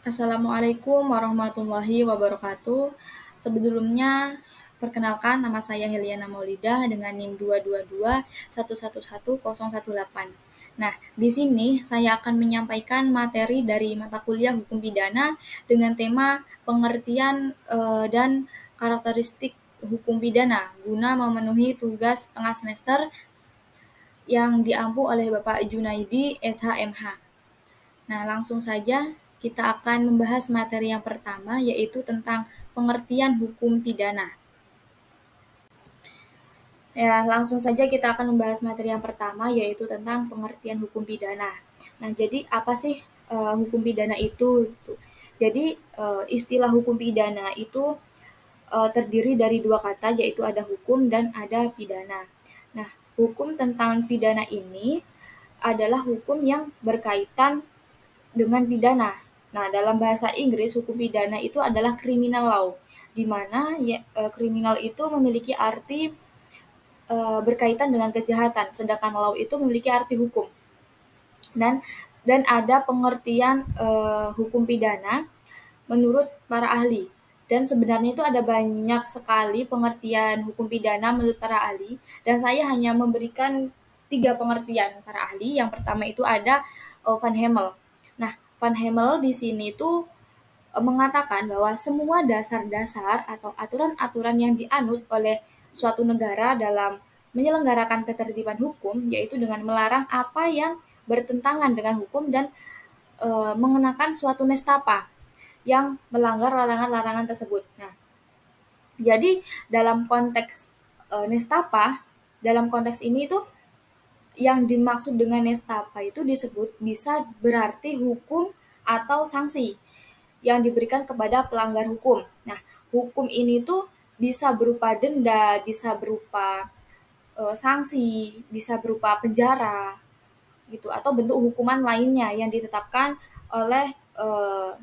Assalamualaikum warahmatullahi wabarakatuh. Sebelumnya, perkenalkan nama saya Heliana Maulidah dengan NIM 222111018. Nah, di sini saya akan menyampaikan materi dari mata kuliah Hukum Pidana dengan tema pengertian dan karakteristik hukum pidana guna memenuhi tugas tengah semester yang diampu oleh Bapak Junaidi SHMH. Nah, langsung saja kita akan membahas materi yang pertama, yaitu tentang pengertian hukum pidana. Ya, langsung saja kita akan membahas materi yang pertama, yaitu tentang pengertian hukum pidana. Nah, jadi apa sih hukum pidana itu? Jadi, istilah hukum pidana itu terdiri dari dua kata, yaitu ada hukum dan ada pidana. Nah, hukum tentang pidana ini adalah hukum yang berkaitan dengan pidana. Nah, dalam bahasa Inggris, hukum pidana itu adalah criminal law, di mana kriminal itu memiliki arti berkaitan dengan kejahatan, sedangkan law itu memiliki arti hukum. Dan ada pengertian hukum pidana menurut para ahli. Dan sebenarnya itu ada banyak sekali pengertian hukum pidana menurut para ahli, dan saya hanya memberikan 3 pengertian para ahli. Yang pertama itu ada Van Hemel. Nah, Van Hemel di sini tuh mengatakan bahwa semua dasar-dasar atau aturan-aturan yang dianut oleh suatu negara dalam menyelenggarakan ketertiban hukum, yaitu dengan melarang apa yang bertentangan dengan hukum dan mengenakan suatu nestapa yang melanggar larangan-larangan tersebut. Nah, jadi dalam konteks nestapa, dalam konteks ini itu yang dimaksud dengan nestapa itu disebut bisa berarti hukum atau sanksi yang diberikan kepada pelanggar hukum. Nah, hukum ini tuh bisa berupa denda, bisa berupa sanksi, bisa berupa penjara, gitu, atau bentuk hukuman lainnya yang ditetapkan oleh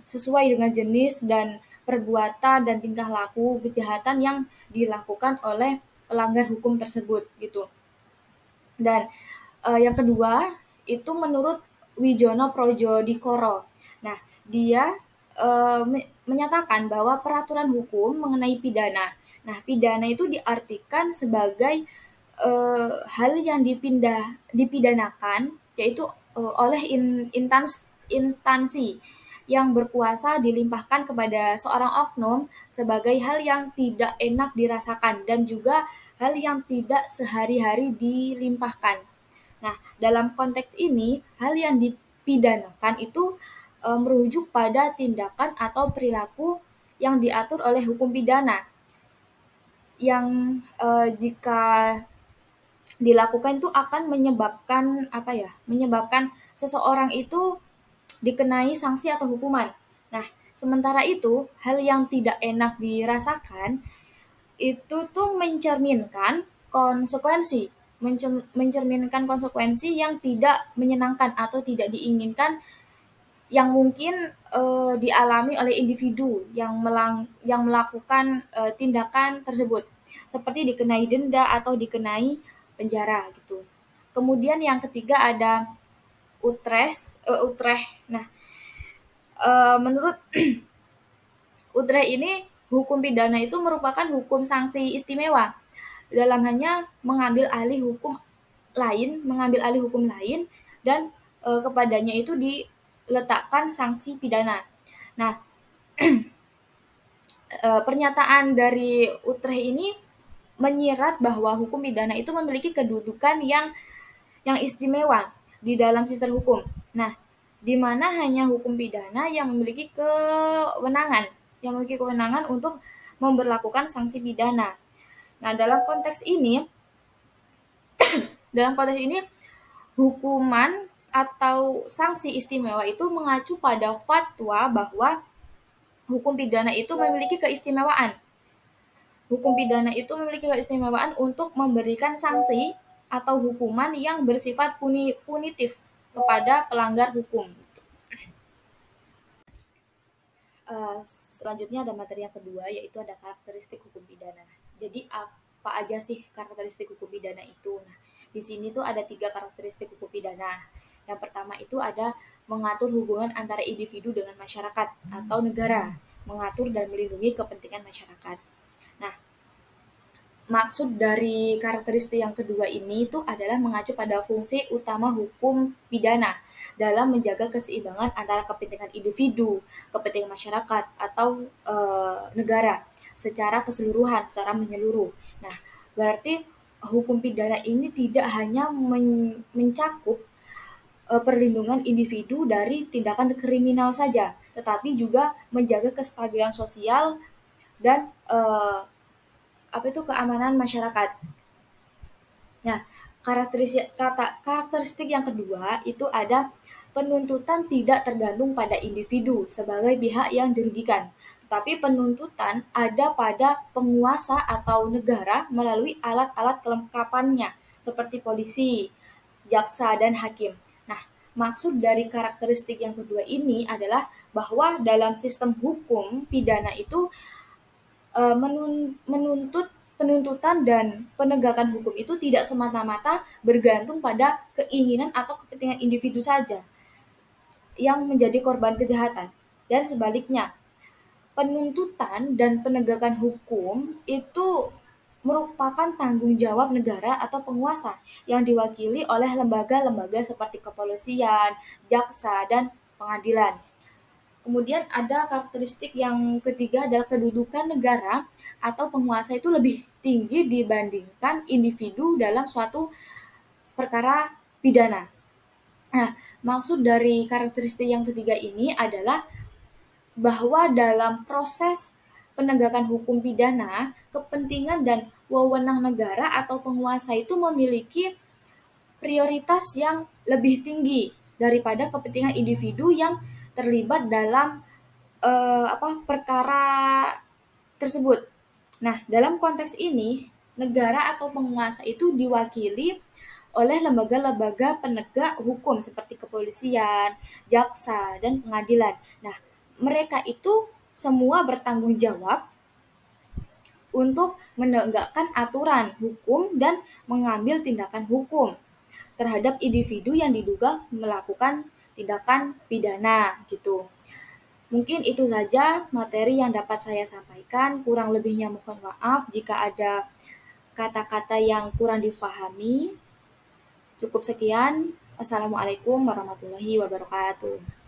sesuai dengan jenis dan perbuatan dan tingkah laku kejahatan yang dilakukan oleh pelanggar hukum tersebut, gitu. Dan yang kedua itu menurut Wijono Projodikoro. Nah, dia menyatakan bahwa peraturan hukum mengenai pidana. Nah, pidana itu diartikan sebagai hal yang dipidanakan, yaitu oleh instansi yang berkuasa dilimpahkan kepada seorang oknum sebagai hal yang tidak enak dirasakan dan juga hal yang tidak sehari-hari dilimpahkan. Nah, dalam konteks ini, hal yang dipidanakan itu merujuk pada tindakan atau perilaku yang diatur oleh hukum pidana yang jika dilakukan itu akan menyebabkan apa ya? Menyebabkan seseorang itu dikenai sanksi atau hukuman. Nah, sementara itu, hal yang tidak enak dirasakan itu tuh mencerminkan konsekuensi yang tidak menyenangkan atau tidak diinginkan yang mungkin dialami oleh individu yang melakukan tindakan tersebut, seperti dikenai denda atau dikenai penjara gitu. Kemudian yang ketiga ada Utrecht. Nah, menurut Utrecht ini hukum pidana itu merupakan hukum sanksi istimewa dalam hanya mengambil alih hukum lain dan kepadanya itu diletakkan sanksi pidana. Nah, pernyataan dari Utrecht ini menyirat bahwa hukum pidana itu memiliki kedudukan yang istimewa di dalam sistem hukum. Nah, di mana hanya hukum pidana yang memiliki kewenangan untuk memberlakukan sanksi pidana. Nah, dalam konteks ini hukuman atau sanksi istimewa itu mengacu pada fatwa bahwa hukum pidana itu memiliki keistimewaan. Hukum pidana itu memiliki keistimewaan untuk memberikan sanksi atau hukuman yang bersifat punitif kepada pelanggar hukum. Selanjutnya ada materi yang kedua, yaitu ada karakteristik hukum pidana. Jadi apa aja sih karakteristik hukum pidana itu? Nah, di sini tuh ada 3 karakteristik hukum pidana. Yang pertama itu ada mengatur hubungan antara individu dengan masyarakat atau negara, mengatur dan melindungi kepentingan masyarakat. Nah, maksud dari karakteristik yang kedua ini itu adalah mengacu pada fungsi utama hukum pidana dalam menjaga keseimbangan antara kepentingan individu, kepentingan masyarakat, atau negara secara keseluruhan, secara menyeluruh. Nah, berarti hukum pidana ini tidak hanya mencakup perlindungan individu dari tindakan kriminal saja, tetapi juga menjaga kestabilan sosial dan keamanan masyarakat. Nah, karakteristik yang kedua itu ada penuntutan tidak tergantung pada individu sebagai pihak yang dirugikan, tetapi penuntutan ada pada penguasa atau negara melalui alat-alat kelengkapannya seperti polisi, jaksa, dan hakim. Nah, maksud dari karakteristik yang kedua ini adalah bahwa dalam sistem hukum pidana itu menuntut penuntutan dan penegakan hukum itu tidak semata-mata bergantung pada keinginan atau kepentingan individu saja yang menjadi korban kejahatan. Dan sebaliknya, penuntutan dan penegakan hukum itu merupakan tanggung jawab negara atau penguasa yang diwakili oleh lembaga-lembaga seperti kepolisian, jaksa, dan pengadilan. Kemudian ada karakteristik yang ketiga adalah kedudukan negara atau penguasa itu lebih tinggi dibandingkan individu dalam suatu perkara pidana. Nah, maksud dari karakteristik yang ketiga ini adalah bahwa dalam proses penegakan hukum pidana, kepentingan dan wewenang negara atau penguasa itu memiliki prioritas yang lebih tinggi daripada kepentingan individu yang terlibat dalam perkara tersebut. Nah, dalam konteks ini, negara atau penguasa itu diwakili oleh lembaga-lembaga penegak hukum seperti kepolisian, jaksa, dan pengadilan. Nah, mereka itu semua bertanggung jawab untuk menegakkan aturan hukum dan mengambil tindakan hukum terhadap individu yang diduga melakukan tindakan pidana gitu. Mungkin itu saja materi yang dapat saya sampaikan. Kurang lebihnya mohon maaf jika ada kata-kata yang kurang difahami. Cukup sekian. Assalamualaikum warahmatullahi wabarakatuh.